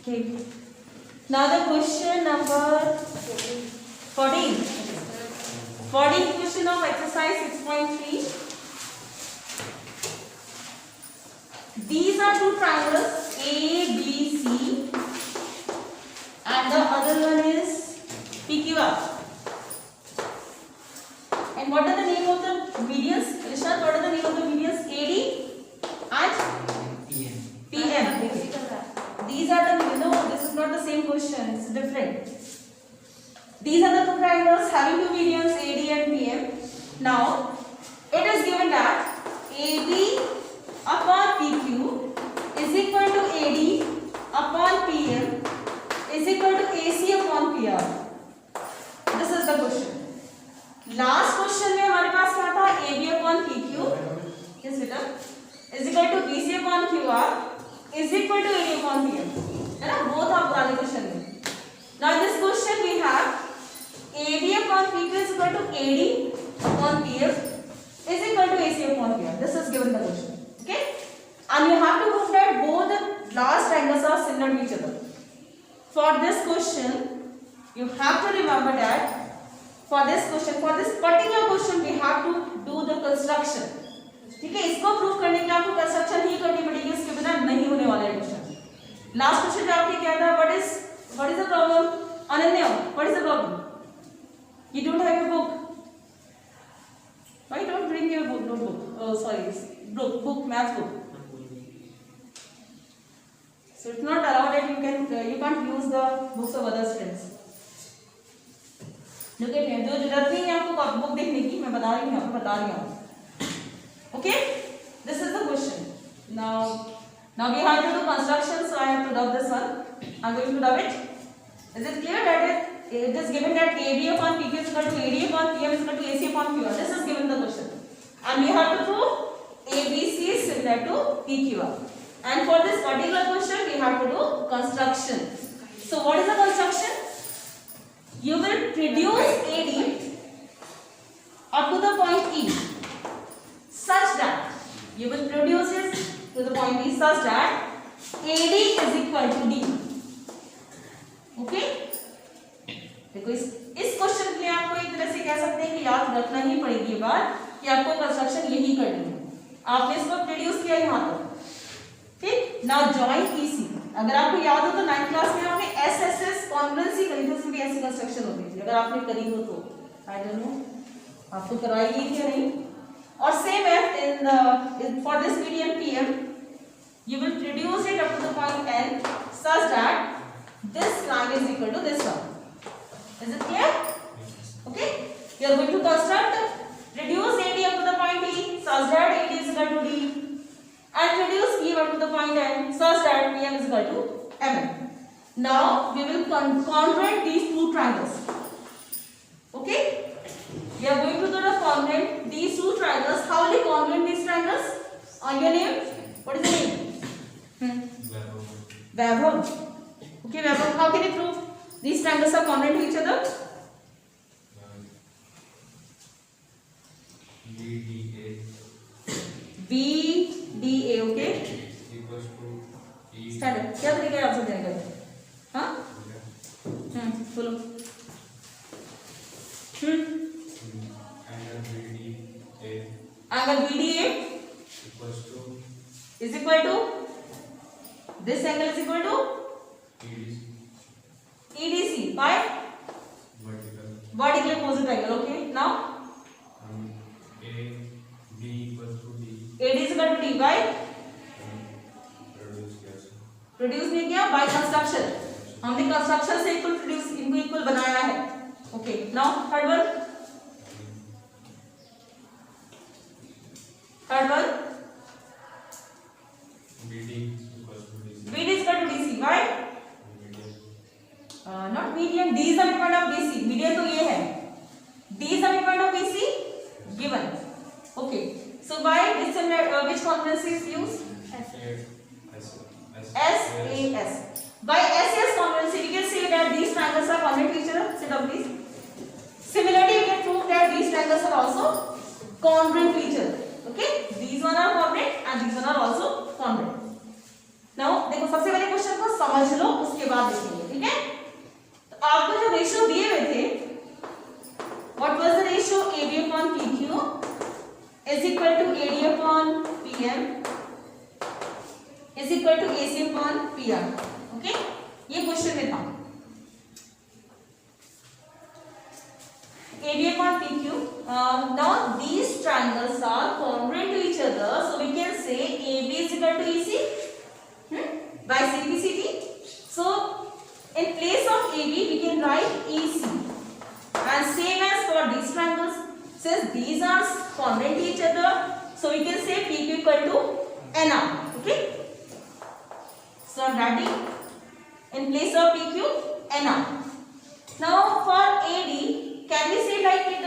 Okay. Now the question number 14. 14th question of exercise 6.3. These are two triangles A, B, C, and the other one is PQR. And what are the name of the medians? Rishad, what are the name of the medians? AD and PM. These are the, no, this is not the same question, it's different. These are the two triangles having two medians AD and PM. Now, it is given that AB upon PQ is equal to AD upon PM is equal to AC upon PR. This is the question. Last question में हमारे पास क्या था AB upon PQ yes बेटा is equal to BC upon QR is equal to AD upon PM है ना वो था पुराने क्वेश्चन में. Now in this question we have AB upon PQ is equal to AD upon PM is equal to AC upon PR. This is given the question. Okay, and you have to prove that both the last triangles are similar to each other. For this question you have to remember that for this particular question we have to do the construction. ठीक है, इसको prove करने के लिए आपको construction ही करनी पड़ेगी, इसके बिना नहीं होने वाला है क्वेश्चन. लास्ट क्वेश्चन में आपने क्या था, what is the problem? Ananya, what is the problem? You don't have your book. Why don't bring your book? Notebook. Oh, sorry, book, math book. So it's not allowed that you can't use the books of other students. जो जरूरत नहीं है आपको book देखने की, मैं बता रही हूँ. Okay, this is the question. Now we have to do construction, so I have to dub this one. I am going to dub it. Is it clear that it is given that AB upon PQ is equal to AD upon PM is equal to AC upon QR. This is given the question, and we have to prove ABC is similar to PQR. And for this particular question we have to do construction. So what is the construction? You will reduce AD up to the point E such that you will reduce it to the point E such that AD is equal to D. Okay? देखो इस question के लिए आपको एक तरह से कह सकते हैं कि याद रखना ही पड़ेगी ये बात कि आपको कंस्ट्रक्शन यही करनी है. आपने इसको रिड्यूस किया यहाँ तक. ठीक, नाउ जॉइन EC. अगर आपको याद हो तो 9th क्लास में आपने SSS कॉन्ग्रुएंसी करी थी, उसमें भी ऐसी कंस्ट्रक्शन होती थी. अगर आपने करी हो तो आई डोंट नो आपको करवाई गई थी या नहीं. और सेम है in for this median PM you will reduce it up to the point N such that this line is equal to this one. Is it clear? Okay, you are going to construct reduce AD up to the point E such that AD is equal to D and reduce PM up to the point N such that PM is equal to MN. Now we will congruent these two triangles. Okay, we are going to do the congruent these two triangles. How will you congruent these triangles? On your name, what is the name? Vaibhav. Okay, Vaibhav, how can you prove these triangles are congruent to each other? BDA, okay? Stand up. क्या तरीका है आपसे देने का? हाँ? बोलो. Angle BDA is equal to this angle is equal to EDC by vertical opposite angle. Okay, now AD is equal to D by produce नहीं किया बाय कंस्ट्रक्शन. हमने कंस्ट्रक्शन से इक्वल प्रोड्यूस इनको इक्वल बनाया है. Okay, now third one BD is equal to DC by not median. D is the midpoint of BC. median तो ये है. D is the midpoint of BC given. Okay, so by this which congruency is used? SAS. By SAS congruency we can say that these triangles are congruent to each other. Sit down please. Similarly we can prove that these triangles are also congruent to each other. Okay, these one are congruent and these one are also congruent. Now देखो सबसे पहले question को समझ लो, उसके बाद देखेंगे, ठीक है। तो आपको जो रेशियो दिए हुए थे, what was the ratio, AB upon PQ is equal to AD upon PM is equal to AC upon PR, okay. ये क्वेश्चन में था AB upon PQ. Now these triangles are congruent to each other, so we can say AB is equal to EC by CPCT. So in place of AB we can write EC, and same as for these triangles, since these are congruent to each other, so we can say PQ equal to NR, okay. So I'm writing in place of PQ NR. Now for AD, can we say like it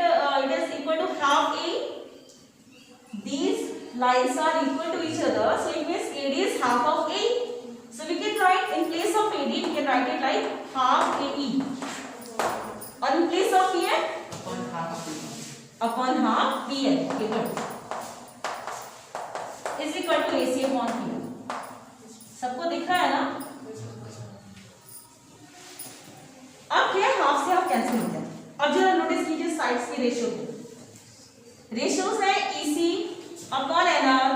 is equal to half A? These lines are equal to each other, so it means AD is half of A. So we can write in place of AD, we can write it like half AE, or in place of PN upon half PN, okay, good, is equal to AC upon PN. सबको दिख रहा है ना? अब क्या, half से half cancel हो गया। अब जरा नोटिस कीजिए साइड्स की रेशियो को। रेशियोज है EC upon NR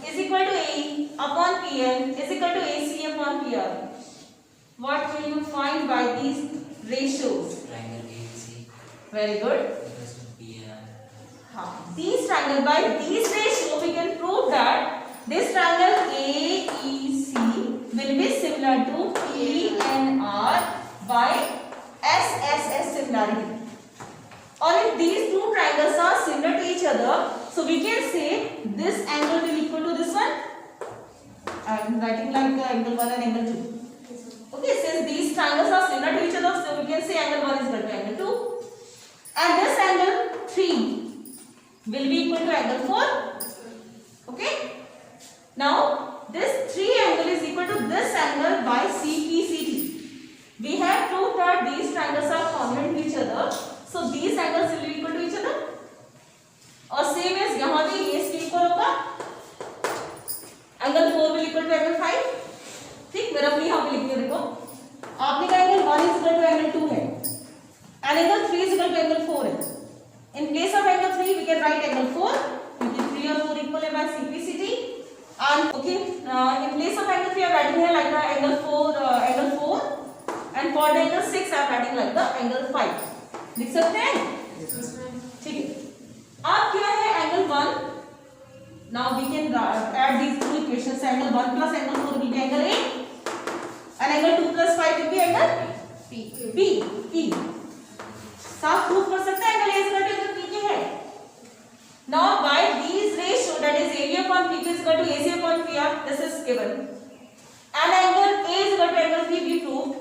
is equal to AE upon PN is equal to AC upon PR. What will you find by these ratios? Triangle ABC. Very good. Equals to PR. These triangle, by these ratio we can prove that this triangle AEC will be similar to PNR by SSS similarity. Or if these two triangles are similar to each other, so we can say this angle will equal to this one. I am writing like angle 1 and angle 2. Okay, since these triangles are similar to each other, so we can say angle 1 is equal to angle 2. And this angle 3 will be equal to angle 4. Okay. Now this 3 angle is equal to this angle by CPCT. We have proved that these triangles are congruent to each other, so these angles will be equal to each other. और same as यहाँ भी ये इसके equal होगा, angle 4 will equal to angle 5. ठीक, मैं रफली यहाँ पे लिख दिया, देखो आपने कहा angle 1 is equal to angle 2 है, and angle 3 is equal to angle 4 है. In place of angle 3 we can write angle 4, क्योंकि 3 और 4 equal है by CPCT. And okay, in place of angle 3 I am writing here like the angle 4, and for the angle 6 I am writing like the angle 5. लिख सकते हैं? ठीक है। अब क्या है angle 1? Now we can add these two equations. Angle 1 plus angle 4 will be angle A, and angle 2 plus 5 will be angle B. साफ proof कर सकते हैं angle A is equal to angle P के है। Now by these ratio, that is AB upon PQ is equal to AC upon PR, this is given, and angle A is equal to angle P we proved.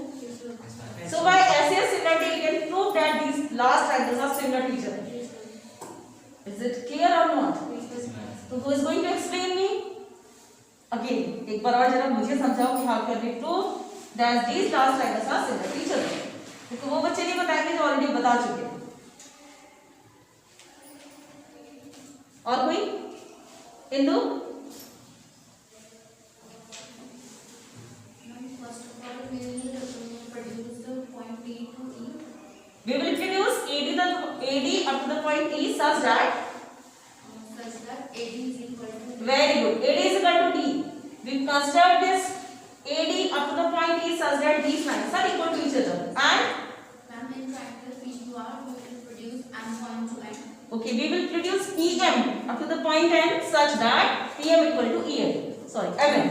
So by SES similarity we can prove that these last triangles are similar to each other. Is it clear or not? So who is going to explain me? Again, एक बार और जरा मुझे समझाओ कि how can we prove that these last triangles are similar to each other? क्योंकि वो बच्चे नहीं बताएंगे जो ऑलरेडी बता चुके हैं। और कोई? Indu? We will introduce AD up to the point E such that AD is equal to, very good, AD is equal to D. We construct this AD up to the point E such that these lines are equal to each other, and in triangle PQR we will produce M point to N. okay, we will produce EM up to the point N such that PM equal to EM. Sorry, MM.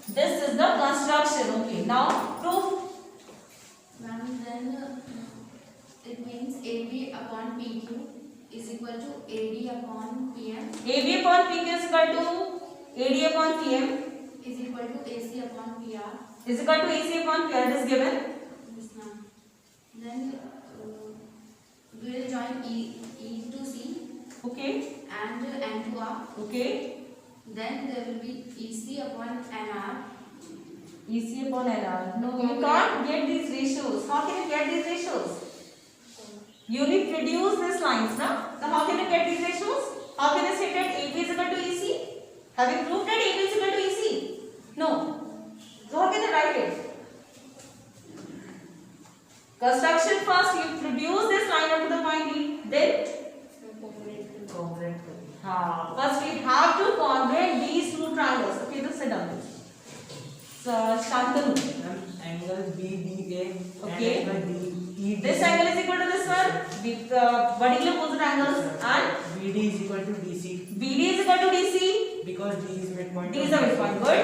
This is the construction. Okay, now proof. Then it means AB upon PQ is equal to AD upon PM AB upon PQ is equal to AD upon PM is equal to AC upon PR. is equal to AC upon PR. It is given. Yes, ma'am. Then we will join E to C Okay. and N to R. Okay. Then there will be EC upon NR. EC upon NR. No, you can't get these ratios. How can you get these ratios? You only produce these lines, na? So how can you get these ratios? How can you say that AB is equal to EC? Have you proved that AB is equal to EC? No. So how can you write it? Construction first, you produce this line up to the point D, then congruent. हाँ, first we have to congruent these two triangles. Okay, तो sit down. So Shantanu. Angle BBA Okay. and angle DED. This angle is equal to this one. With vertically opposite angles, and BD is equal to DC BD is equal to DC. because D is midpoint. D is a midpoint. Good.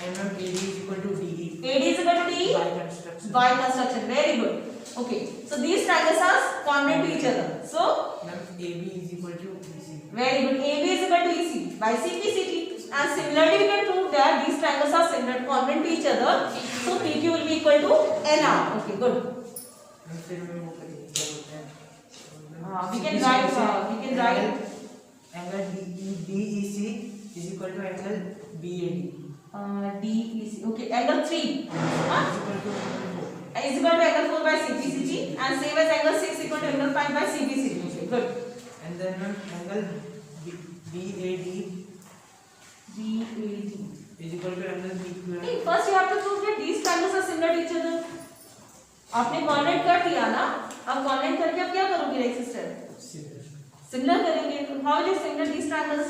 And AD is equal to DE AD is equal to D by construction. by construction. Very good. Okay. So these triangles are congruent to each other. So Ma'am, AB is equal to DC. very good. AB is equal to EC by CPCT. And similarly, we can prove that these triangles are similar, congruent to each other. So PQ will be equal to NR. Okay, good. And फिर मैं वो करेंगे क्या बोलते हैं? We can write. Angle DEC is equal to angle BAD. DEC. Okay, angle 3 Is equal to angle 4. is equal to angle 4 by CPCT, and same as angle 6 equal to angle 5 by CPCT. Okay, good. And then angle BAD is equal to angle BQR. Hey, first you have to prove that these triangles are similar to each other. आपने coordinate कर दिया ना, अब coordinate करके अब क्या करोगे right sister? Similar करेंगे. तो how will you similar these triangles?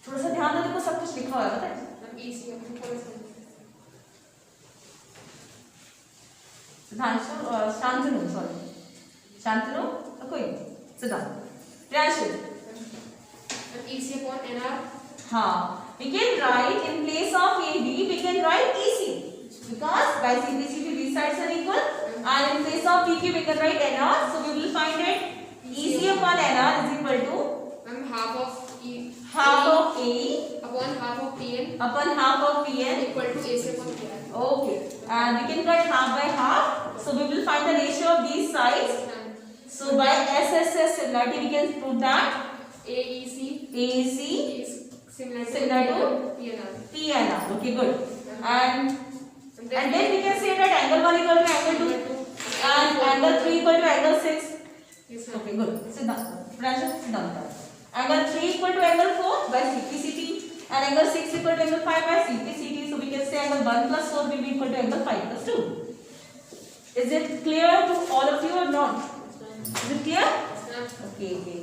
थोड़ा सा ध्यान दो, देखो सब कुछ लिखा हुआ है पता है. Shantanu, sorry. Shantanu, कोई sit down. Priyanshu. हाँ, we can write in place of AD, we can write EC because by CPCT these sides are equal, and in place of PQ we can write NR. So we will find that EC upon NR is equal to half of AE upon half of PN upon half of PN. equal to AC upon PR. Okay, and we can cut half by half. So we will find the ratio of these sides. So by SSS similarity we can prove that AEC AEC is similar to PNR. PNR. Okay, good. And then we can say that angle 1 equal to angle 2 and angle 3 equal to angle 6. Yes, ma'am. Okay, good. Sit down. Priyanshu, sit down. Angle 3 equal to angle 4 by CPCT and angle 6 equal to angle 5 by CPCT. So we can say angle 1 plus 4 will be equal to angle 5 plus 2. Is it clear to all of you or not? Is it clear? Okay, okay.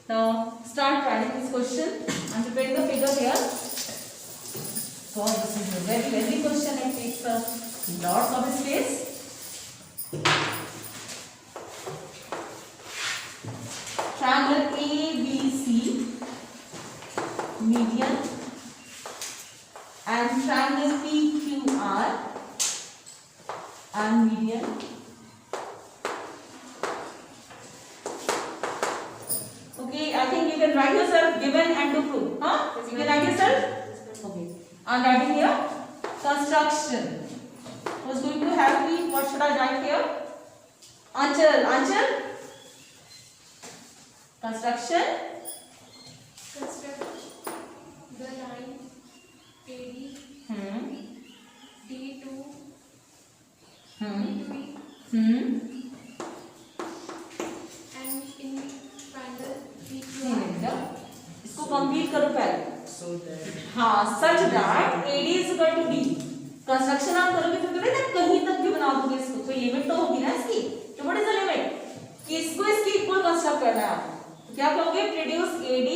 Now start writing this question. I'm preparing the figure here. God, this is a very lengthy question. It takes lots of space. Triangle ABC, median, and triangle PQR and median. Okay, I think you can write yourself given and to prove. Huh? You can write yourself? Okay. I'm writing here construction. Who's going to help me? What should I write here? Anchal. Construction. Construct the line AD D2 D2E and in triangle PQR. इसको complete करो पहले. So that हाँ, such that AD is equal to D. Construction आप करोगे तो कहते हैं कहीं तक भी बना दोगे इसको, कोई लिमिट तो होगी ना इसकी. तो व्हाट इज द लिमिट? कि इसको इसके इक्वल कंस्ट्रक्ट करना है आपको. तो क्या कहोगे? Produce AD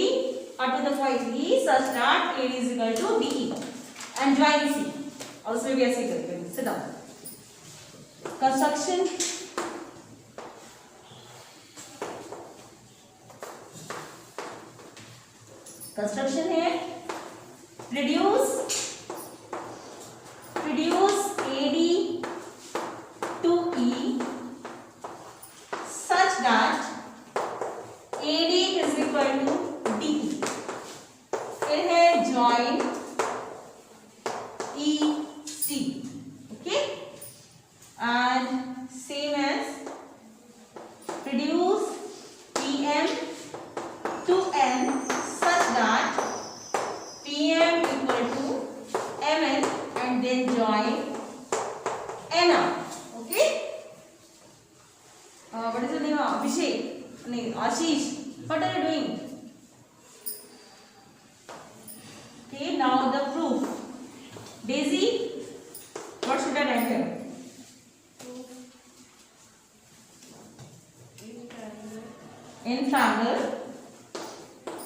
up to the point E such that AD is equal to DE and join EC. और उसमें भी ऐसे ही करेंगे. Sit down. कंस्ट्रक्शन है reduce AD to E such that AD is equal to DE. फिर है join EC. Okay, and same as reduce PM to N such that PM equal to MN and then join NR. Okay. What is the name? Abhishek. No, Ashish. What are you doing? Okay. Now the proof. Daisy, what should I write here? In triangle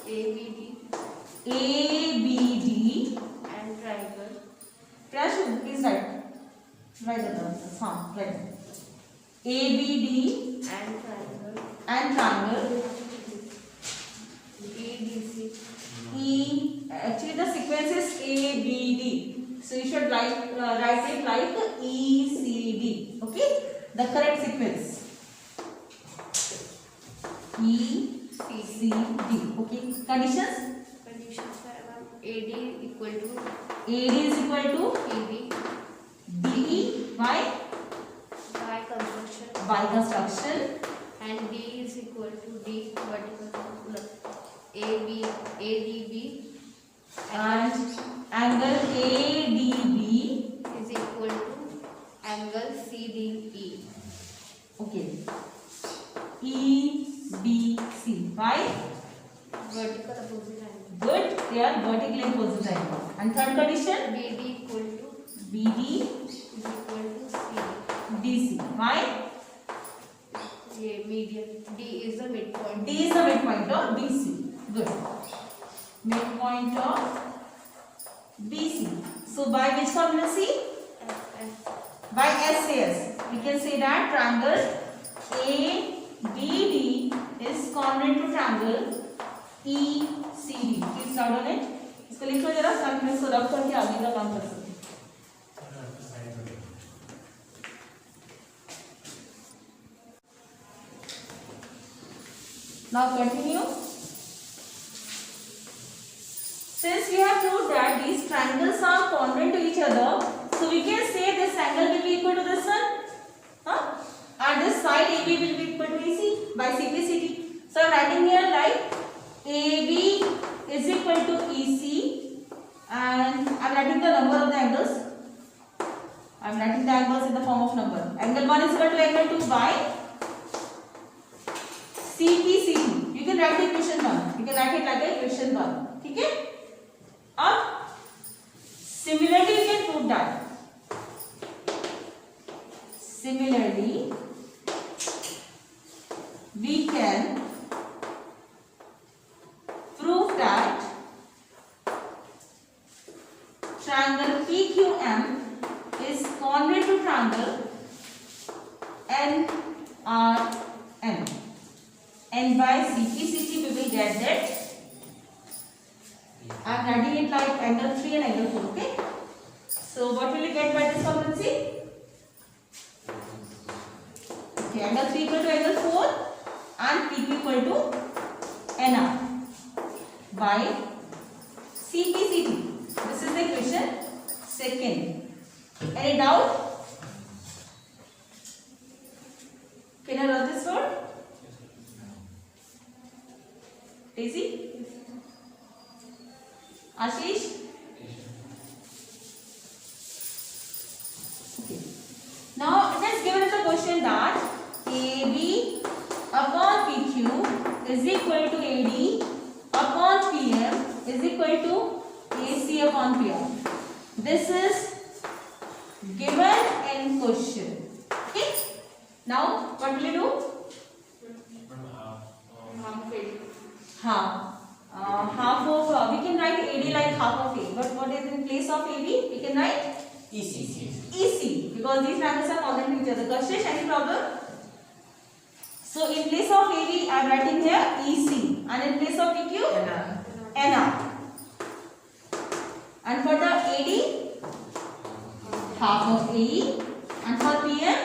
ABD ABD, and triangle Prashul, please write. Write the answers. Write. ABD and triangle EDC. Actually the sequence is ABD. So you should write it like ECD. Okay? The correct sequence. ECD. Okay? Conditions? Conditions are AD equal to AD is equal to ED DE by construction. and D is equal to D vertical AB ADB And angle ADB. is equal to angle CDE. Okay. EBC. Why? Vertical opposite angle. Good. They are vertically opposite angle. And third condition? BD equal to BD is equal to CD. DC. Why? Yeah, median. D is the midpoint. D is the midpoint of BC. Good. Midpoint of BC. So by which formula C? By SAS. We can say that triangle ABD is congruent to triangle ECD. Please note on it. इसको लिखो जरा ताकि मैं इसको रब करके आगे का काम कर सकूं. Now continue. Since we have proved that these triangles are congruent to each other, so we can say this angle will be equal to this one. And this side AB will be equal to EC by CPCT. So I am writing here like AB is equal to EC, and I am writing the number of the angles. I am writing the angles in the form of number. Angle 1 is equal to angle 2 by CPCT. You can write the equation 1. You can write it like a equation 1. Okay? Similarly, you can prove that. Similarly, we can prove that triangle PQM is congruent to triangle NRN. And by CPCT we will get that. I am writing it like angle 3 and angle 4. Okay. So what will you get by this competency? Okay, angle 3 equal to angle 4 and PQ equal to NR by CPCT. This is the equation second. Any doubt? Can I rub this word? Daisy? Ashish? Okay. Now it is given as a question that AB upon PQ is equal to AD upon PM is equal to AC upon PM. This is given in question. Okay. Now what will you do? Half of we can write AD like half of A, but what is in place of AD? We can write EC because these triangles are congruent to each other. Kashish, any problem? So in place of AD, I am writing here EC, and in place of PQ, NR. And for the AD, half of AE, and for PM,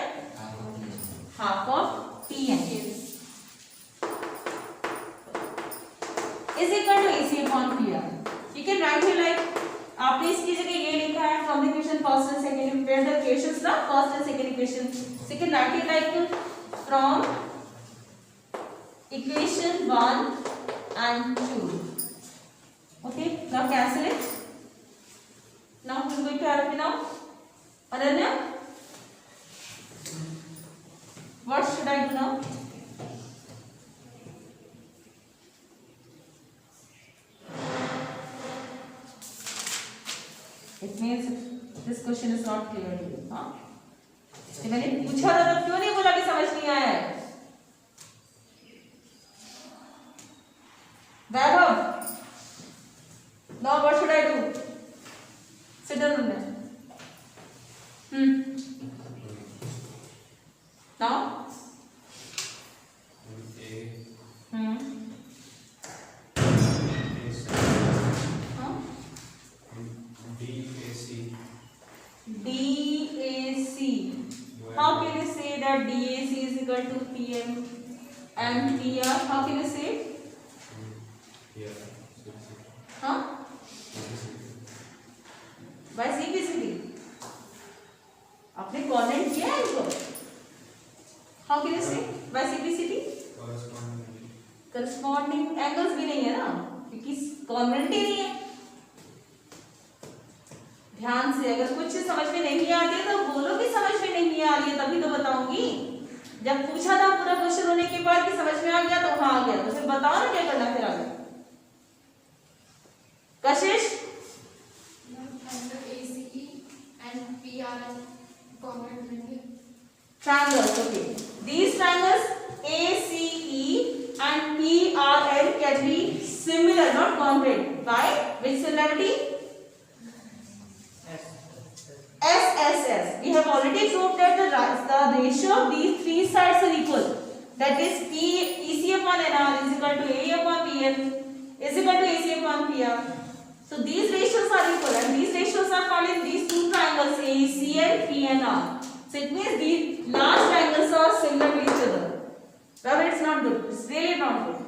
half of PM. Is equal to AC upon PM. You can write it like आपने इसकी जगह ये लिखा है from the equation first and second. Where the equations ना first and second equation. So you can write it like from equation 1 and 2. Okay. Now cancel it. Now who is going to help me now? Ananya. What should I do now? It means this question is not clear to you. हाँ? तो मैंने पूछा था तब क्यों नहीं बोला कि समझ नहीं आया है? वैभव, now what should I do? Sit down on that. Now? DAC. How can you say that DAC is equal to PM and PR? How can you say? Huh? By CPCD. आपने कॉन्वेंट किया है इसको? How can you say? By CPCD? Corresponding angles भी नहीं है ना, क्योंकि convent ही नहीं है। ध्यान से, अगर कुछ समझ में नहीं आती है तो बोलो कि समझ में नहीं आ रही है, तभी तो बताऊंगी। जब पूछा था पूरा क्वेश्चन होने के बाद कि समझ में आ गया तो हाँ आ गया, तो फिर बताओ ना क्या करना फिर आगे। कशिश? ACE and PRN complementary. Triangles, okay. These triangles ACE and PRN can be similar, not congruent. By which similarity? SSS. We have already proved that the ratio of these three sides are equal. That is EC upon NR is equal to AE upon PN is equal to AC upon PR. So these ratios are equal, and these ratios are found in these two triangles AEC and PNR. So it means these large triangles are similar to each other. But it's not good. It's really not good.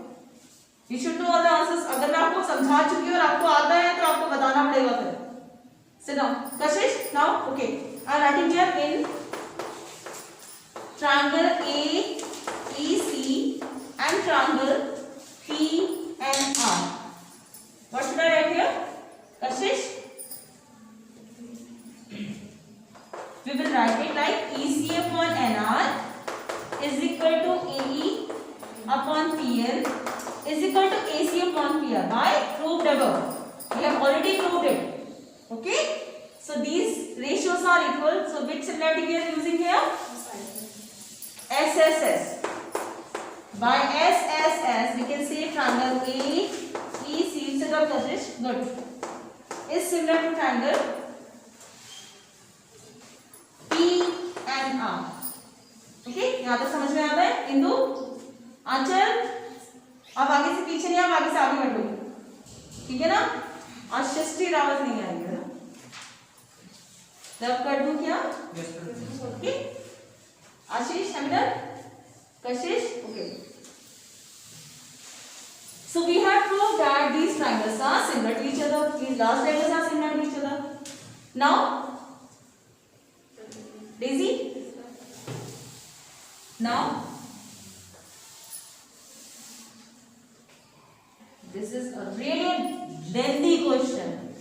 You should know all the answers. अगर मैं आपको समझा चुकी हूँ और आपको आता है तो आपको बताना पड़ेगा फिर. Sit down. Kashish, now, okay. I'm writing here in triangle AEC and triangle PNR. What should I write here? Kashish? We will write it like EC upon NR is equal to AE upon PN is equal to AC upon PR. By proved above. We have already proved it. Okay, so these ratios are equal. So which similarity we are using here? SSS. By SSS we can say triangle AEC instead of Kashish. Good. Is similar to triangle PNR. Okay, यहाँ तक समझ में आता है? इंदु, आंचल, आप आगे से पीछे नहीं, आप आगे से आगे बढ़ो, ठीक है ना? आज सृष्टि रावत नहीं आएगी ना, रब कर दूं क्या? Okay, Ashish, हमिदर, Kashish, okay. So we have proved that these triangles are similar to each other. These large triangles are similar to each other. Now, Daisy. Now, this is a really lengthy question.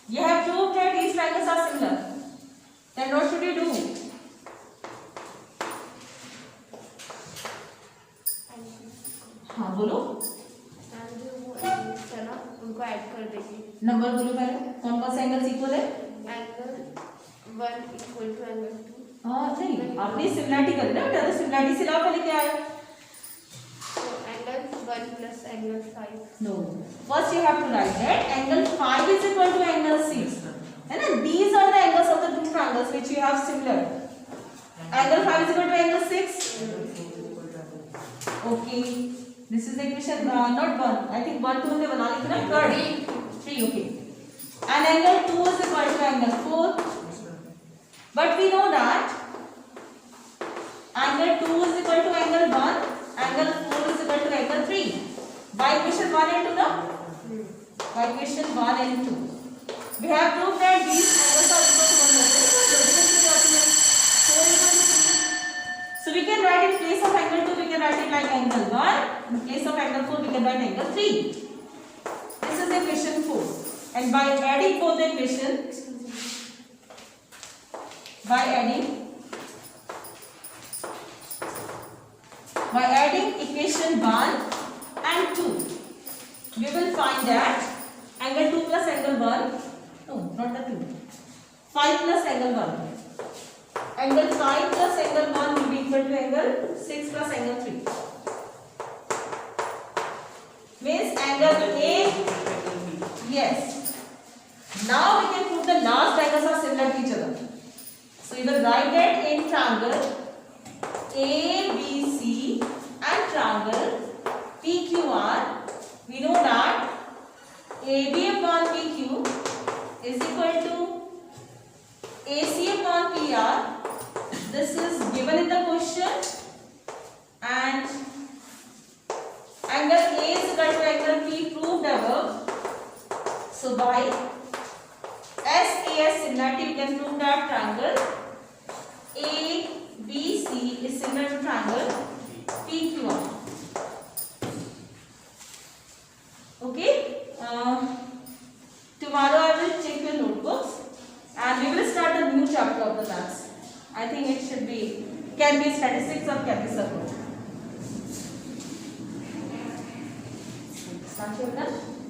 You have proved that these triangles are similar. Then what should you do? हाँ बोलो. उनको add कर देंगे. Number बोलो पहले. कौन कौन से एंगल्स इक्वल है? Angle 1 equal to angle 2. हाँ नहीं, आपने सिमिलरिटी कर ना, बेटा सिमिलरिटी से लाओ पहले क्या है? Angle 1 plus angle 5. No. First you have to write that angle 5 is equal to angle 6. है ना? These are the angles of the two triangles which you have similar. Angle 5 is equal to angle 6. Okay. This is the equation. Not 1. I think 1 2 हमने बना ली थी ना? 3. Okay. And angle 2 is equal to angle 4. But we know that angle 2 is equal to angle 1. Angle 4 is equal to angle 3. By equation 1 and 2 now? By equation 1 and 2. We have proved that these angles are equal to 100. So we can write in place of angle 2, we can write it like angle 1. In place of angle 4, we can write angle 3. This is equation 4. And by adding both the equations, by adding equation 1 and 2, we will find that angle 2 plus angle 1. No, not the 2. 5 plus angle 1. Angle 5 plus angle 1 will be equal to angle 6 plus angle 3. Means angle A. Yes. Now we can prove the last angles are similar to each other. So you will write that in triangle ABC and triangle PQR, we know that AB upon PQ is equal to AC upon PR. This is given in the question, and angle A is equal to angle P proved above. So by SAS similarity we can prove that triangle ABC is similar to triangle PQR. Okay. Tomorrow I will check your notebooks and we will start a new chapter of the maths. I think it should be, can be statistics or can be circle. Start your class.